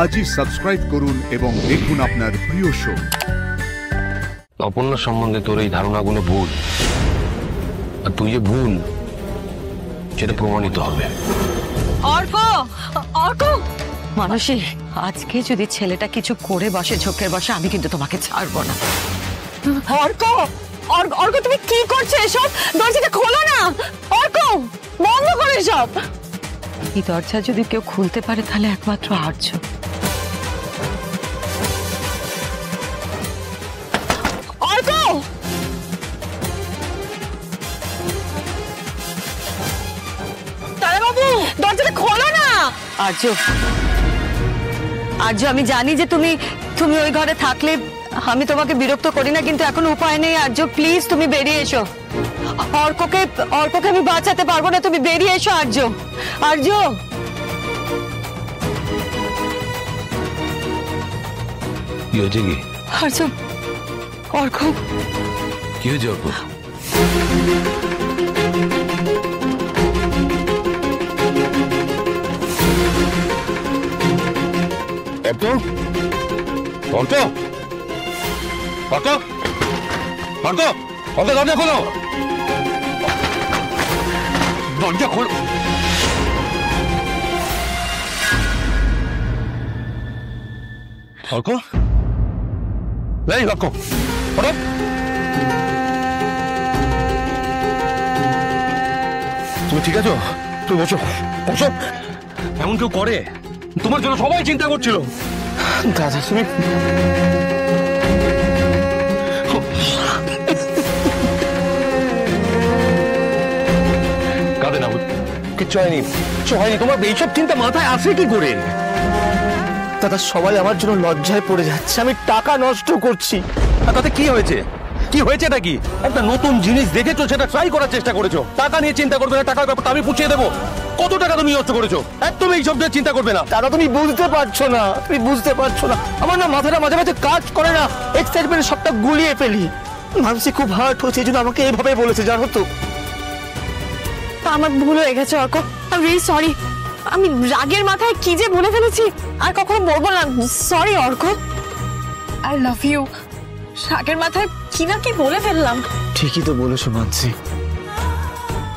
আজই সাবস্ক্রাইব করুন এবং দেখুন আপনার প্রিয় শো। অপর্ণা সম্বন্ধে তোর এই ধারণাগুলো ভুল, আর তুই যে ভুল সেটা প্রমাণিত হবে। অর্ক, অর্ক, মানসী, আজকে যদি ছেলেটা কিছু করে বসে, ঝোঁকের বসে, আমি কিন্তু তোমাকে ছাড়বো না। অর্ক, অর্ক, তুমি কি করছো এসব? দরজাটা খোলো না। অর্ক, বন্ধ করো এসব। এই দরজা যদি কেউ খুলতে পারে তাহলে একমাত্র আর্য। অর্ক, বাবু, দরজাটা খোলো না। আর্য, আর্য, আমি জানি যে তুমি ওই ঘরে থাকলে আমি তোমাকে বিরক্ত করি না, কিন্তু এখন উপায় নেই। আর্য, প্লিজ তুমি বেরিয়ে এসো। অর্ককে আমি বাঁচাতে পারবো না, তুমি বেরিয়ে এসো। আর্য, আর্য, কি হয়েছে? কি আর্য, অর্ক, কি হয়েছে? অর্ক, দরজা খোলো, দরজা খোলো। অর্ক, এই অর্ক, ওঠো। তুমি ঠিক আছো? তুমি বসো, বসো। এমন কেউ করে? তোমার জন্য সবাই চিন্তা করছিল। দাদা, তুমি কাঁদে না, কিচ্ছু হয়নি, কিচ্ছু হয়নি। তোমার এইসব চিন্তা মাথায় আসে কি করে? দাদা, সবাই আমার জন্য লজ্জায় পড়ে যাচ্ছে, আমি টাকা নষ্ট করছি। আর তাতে কি হয়েছে? কি হয়েছে? এটা কি একটা নতুন জিনিস দেখেছো, সেটা ট্রাই করার চেষ্টা করেছো। টাকা নিয়ে চিন্তা করবে না, টাকার ব্যাপারটা আমি পুছিয়ে দেবো। কত টাকা তুমি নষ্ট করেছো? একদম এই সব চিন্তা করবে না। দাদা, তুমি বুঝতে পারছো না, তুমি বুঝতে পারছো না। আমার না মাথাটা মাঝে মাঝে কাজ করে না, এক্সাইটমেন্টে সবটা গুলিয়ে ফেলি। মানসি খুব হার্ট হচ্ছে, এই জন্য আমাকে এইভাবে বলেছে, জানো তো। আমার ভুল হয়ে গেছে Arka, I am really sorry. আমি রাগের মাথায় কি যে বলে ফেলেছি, আর কখনো বলবো না। Sorry Arka, I love you. রাগের মাথায় কি না কি বলে ফেললাম। ঠিকই তো বলেছো মানসি,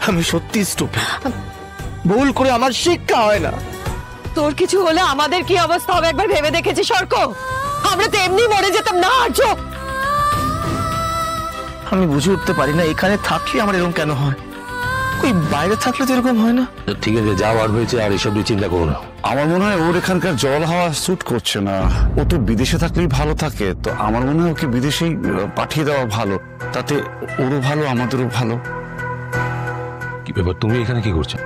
আমি সত্যি স্টুপিড। ভুল করে আমার শিক্ষা হয় না। তোর কিছু হলে আমাদের কি অবস্থা হবে একবার ভেবে দেখেছিস অর্ক? আমরা তো এমনি মরে যেতাম না আর্য। আমি বুঝে উঠতে পারি না, এখানে থাকলে আমার এরকম কেন হয়, ওই বাইরে থাকলে তো এরকম হয় না। ঠিক আছে, যা বার হয়েছে আর এসব নিয়ে চিন্তা করো না। আমার মনে হয় ওর এখানকার জল হাওয়া স্যুট করছে না। ও তো বিদেশে থাকলেই ভালো থাকে, তো আমার মনে হয় ওকে বিদেশেই পাঠিয়ে দেওয়া ভালো। তাতে ওরও ভালো, আমাদেরও ভালো। কি ব্যাপার, তুমি এখানে কি করছো?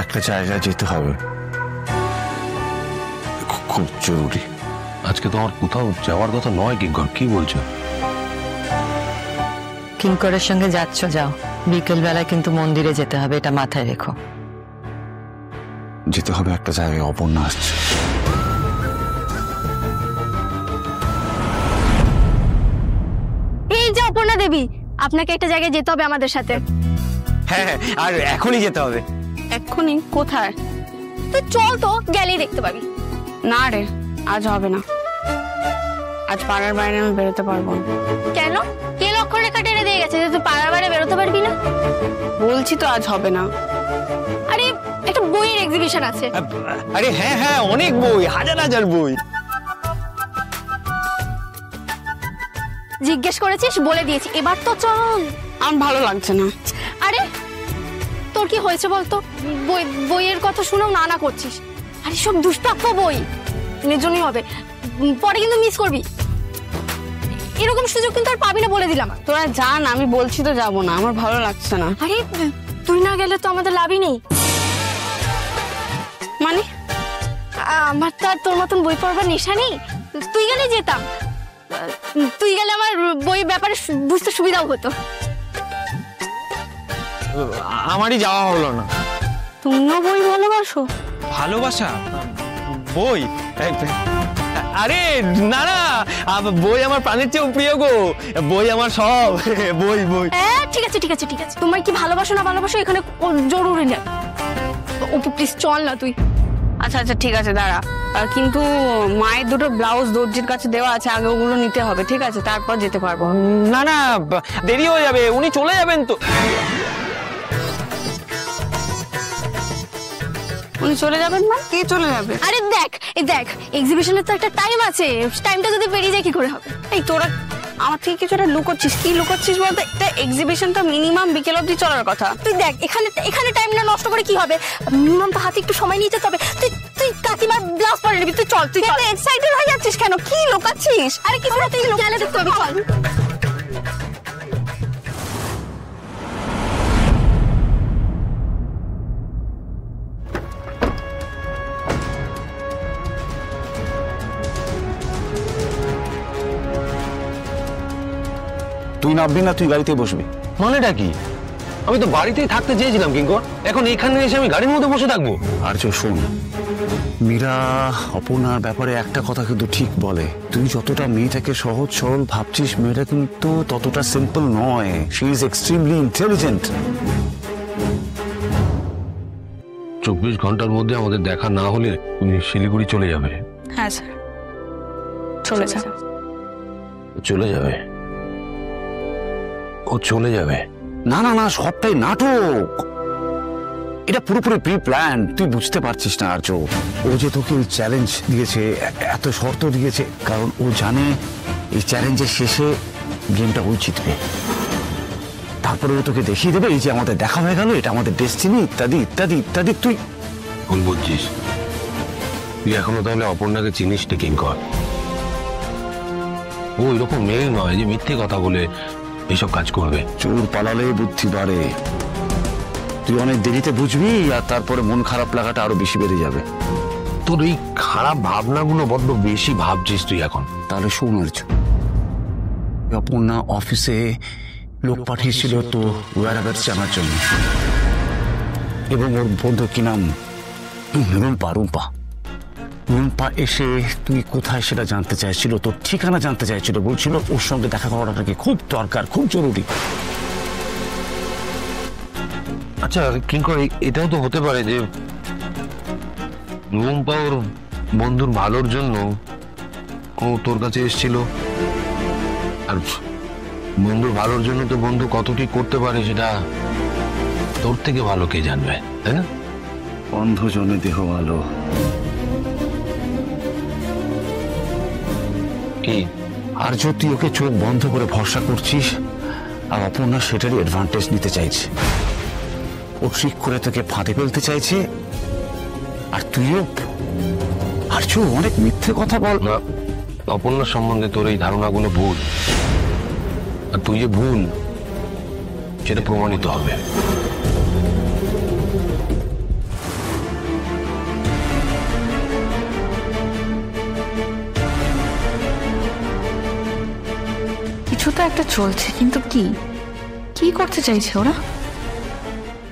একটা জায়গায় যেতে হবে, খুব জরুরি। আজকে তোমার কোথাও যাওয়ার কথা নয় কিঙ্কর, কি বলছো? কিঙ্করের সঙ্গে যাচ্ছ, যাও। বিকেল বেলায় কিন্তু মন্দিরে যেতে হবে, এটা মাথায় রেখো। যেতে হবে একটা জায়গায়, অপর্ণা আসছে। এই যে অপর্ণা দেবী, আপনাকে একটা জায়গায় যেতে হবে আমাদের সাথে। হ্যাঁ, আর এখনই যেতে হবে। এক্ষুনি? কোথায়? তুই চল তো, গেলেই দেখতে পাবি। না রে, আজ হবে না। আজ পাড়ার বাইরে আমি বেরোতে পারবো না। কেন? কে লক্ষ্য রেখা টেনে দিয়ে গেছে যে তুই পাড়ার বাইরে বেরোতে পারবি না? বলছি তো আজ হবে না। আরে একটা বইয়ের এক্সিবিশন আছে। আরে হ্যাঁ হ্যাঁ, অনেক বই, হাজার হাজার বই। জিজ্ঞেস করেছিস, বলে দিয়েছি, এবার তো চল। আমার ভালো লাগছে না। আরে তোর কি হয়েছে বলতো? বইয়ের কথা শুনেও না করছিস। আরে সব দুষ্প্রাপ্য বই, নিজনই হবে, পরে কিন্তু মিস করবি। এরকম সুযোগ কিন্তু আর পাবি না, বলে দিলাম। তোরা জান, আমি বলছি তো যাবো না, আমার ভালো লাগছে না। আরে তুই না গেলে তো আমাদের লাভই নেই। মানে আমার তো আর তোর মতন বই পড়বার নেশা নেই। তুই গেলে যেতাম, তুই গেলে আমার বই ব্যাপারে বুঝতে সুবিধাও হতো। আমারই যাওয়া হলো না। তুমিও বই ভালোবাসো? ভালোবাসা? বই? আরে না না, বই আমার প্রাণের চেয়েও প্রিয় গো। বই আমার সব। বই বই। ঠিক আছে ঠিক আছে ঠিক আছে, তোমার কি ভালোবাসো না ভালোবাসো এখানে জরুরি না। অপু প্লিজ চল না তুই। আচ্ছা আচ্ছা ঠিক আছে দাঁড়া, কিন্তু মায়ের দুটো ব্লাউজ দর্জির কাছে দেওয়া আছে, আগে ওগুলো নিতে হবে, ঠিক আছে? তারপর যেতে পারবো। না না, দেরি হয়ে যাবে, উনি চলে যাবেন তো। উনি চলে যাবেন? না, কে চলে যাবে? আরে দেখ এক্সিবিশনের তো একটা টাইম আছে, টাইমটা যদি পেরিয়ে যায় কি করে হবে? এই তোরা আমার থেকে কিছুটা লুকোচ্ছিস, কি লুকোচ্ছিস বলতে? এটা এক্সিবিশন তো মিনিমাম বিকেল অবধি চলার কথা। তুই দেখ এখানে টাইম না নষ্ট করে কি হবে? মিনিমাম তো হাতে একটু সময় নিয়ে যেতে হবে। তুই কাকিমার ব্লাউজ পরে নিবি, তুই চল। তুই এত এক্সাইটেড হয়ে যাচ্ছিস কেন? কি লুকাচ্ছিস? আরে কি করে তুই গেলে দেখতে হবে, চল। তুই নামবি না, তুই গাড়িতে বসবি। মানেটা কি? আমি তো বাড়িতেই থাকতে চেয়েছিলাম কিঙ্কর, এখন এখানে এসে আমি গাড়ির মধ্যে বসে থাকবো? আর শোন, মীরা অপর্ণার ব্যাপারে একটা কথা কিন্তু ঠিক বলে, তুই যতটা মেয়েটাকে সহজ সরল ভাবছিস, মেয়েটা কিন্তু ততটা সিম্পল নয়। She is extremely intelligent. 24 ঘন্টার মধ্যে আমাদের দেখা না হলে তুমি শিলিগুড়ি চলে যাবে। হ্যাঁ স্যার, চলে যাও। চলে যাবে? ও চলে যাবে? না না না, সবটাই নাটক। এটা পুরোপুরি প্রি প্ল্যান। তুই বুঝতে পারছিস না আর্য। ও যে তোকে এই চ্যালেঞ্জ দিয়েছে, এত শর্ত দিয়েছে, কারণ ও জানে এই চ্যালেঞ্জের শেষে গেমটা ওই জিতবে। তারপরে ও তোকে দেখিয়ে দেবে এই যে আমাদের দেখা হয়ে গেল, এটা আমাদের ডেস্টিনি, ইত্যাদি ইত্যাদি ইত্যাদি। তুই ভুল বুঝছিস। তুই এখনো তাহলে অপর্ণাকে চিনিস না কিঙ্কর। ও এরকম মেয়ে নয় যে মিথ্যে কথা বলে এইসব কাজ করবে। চোর পালালে বুদ্ধি বাড়ে। তুই অনেক দেরিতে বুঝবি, আর তারপরে মন খারাপ লাগাটা আরো বেশি বেড়ে যাবে। তোর এই খারাপ ভাবনাগুলো বড্ড বেশি ভাবছিস তুই এখন। তাহলে শোন আর্য, অপর্ণা অফিসে লোক পাঠিয়েছিল তো ওয়ারাবাদ জানার জন্য, এবং ওর বন্ধু কি নাম, রুম্পা এসে তুই কোথায় সেটা জানতে চাইছিল, তোর ঠিকানা জানতে চাইছিল, বলছিল ওর সঙ্গে দেখা করাটা নাকি খুব দরকার, খুব জরুরি। আচ্ছা কিঙ্কর, এটাও তো হতে পারে যে রুম্পা ওর বন্ধুর ভালোর জন্য ও তোর কাছে এসেছিল, আর বন্ধুর ভালোর জন্য তো বন্ধু কতটি করতে পারে সেটা তোর থেকে ভালো কে জানবে, তাই না? বন্ধুজনে দেহ ভালো। কি আর যদি তুই ওকে চোখ বন্ধ করে ভরসা করছিস, আর অপর্ণা সেটারই অ্যাডভান্টেজ নিতে চাইছে। ও ঠিক করে তোকে ফাঁদে ফেলতে চাইছে, আর তুইও অনেক মিথ্যে কথা বল। না, অপর্ণার সম্বন্ধে তোর এই ধারণাগুলো ভুল, আর তুই যে ভুল সেটা প্রমাণিত হবে। কিছু তো একটা চলছে, কিন্তু কি কি করতে চাইছে ওরা?